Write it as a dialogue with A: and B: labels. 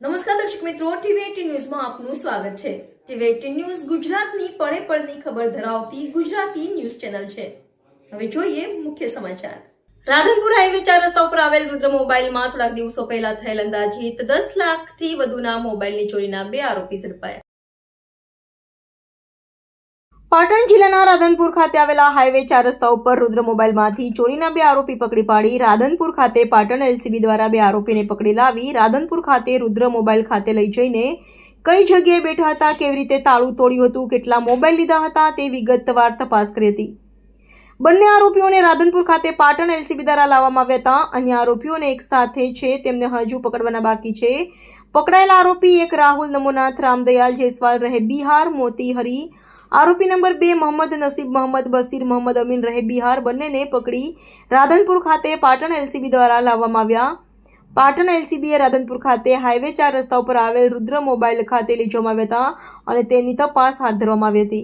A: નમસ્કાર દર્શક મિત્રો, ટીવી18 ન્યૂઝમાં આપનું સ્વાગત છે। ટીવી18 ન્યૂઝ ગુજરાતની પળે પળની ખબર ધરાવતી ગુજરાતી ન્યૂઝ ચેનલ છે। હવે જોઈએ મુખ્ય સમાચાર। રાધનપુર હાઈવે 4 રસ્તા ઉપર આવેલ રુદ્ર મોબાઈલમાં થોડાક દિવસો પહેલા થયેલ અંદાજિત 10 લાખથી વધુના મોબાઈલની ચોરીના 2 આરોપી ઝડપાયા। પાટણ જિલ્લાના રાધનપુર ખાતે આવેલા હાઈવે 4 રસ્તા ઉપર રુદ્ર મોબાઈલમાંથી ચોરીના 2 આરોપી પકડી પાડી રાધનપુર ખાતે પાટણ એલસીબી દ્વારા 2 આરોપીને પકડી લાવી રાધનપુર ખાતે રુદ્ર મોબાઈલ ખાતે લઈ જઈને કઈ જગ્યાએ બેઠા હતા, કેવી રીતે તાળું તોડ્યું હતું, કેટલા મોબાઈલ લીધા હતા તે વિગતવાર તપાસ કરી હતી। બંને આરોપીઓને રાધનપુર ખાતે પાટણ એલસીબી દ્વારા લાવવામાં આવ્યા હતા। અન્ય આરોપીઓને એક સાથે છે, તેમને હજુ પકડવાના બાકી છે। પકડાયેલા આરોપી એક રાહુલ નમોનાથ રામદયાલ જયસ્વાલ રહે બિહાર મોતીહરી, આરોપી નંબર 2 મોહમ્મદ નસીબ મોહમ્મદ બસીર મોહમ્મદ અમીન રહે બિહાર, બંનેને પકડી રાધનપુર ખાતે પાટણ એલસીબી દ્વારા લાવવામાં આવ્યા। પાટણ એલસીબીએ રાધનપુર ખાતે હાઈવે 4 રસ્તા ઉપર આવેલ રુદ્ર મોબાઈલ ખાતે લઈ જવામાં આવ્યા હતા અને તેની તપાસ હાથ ધરવામાં આવી હતી।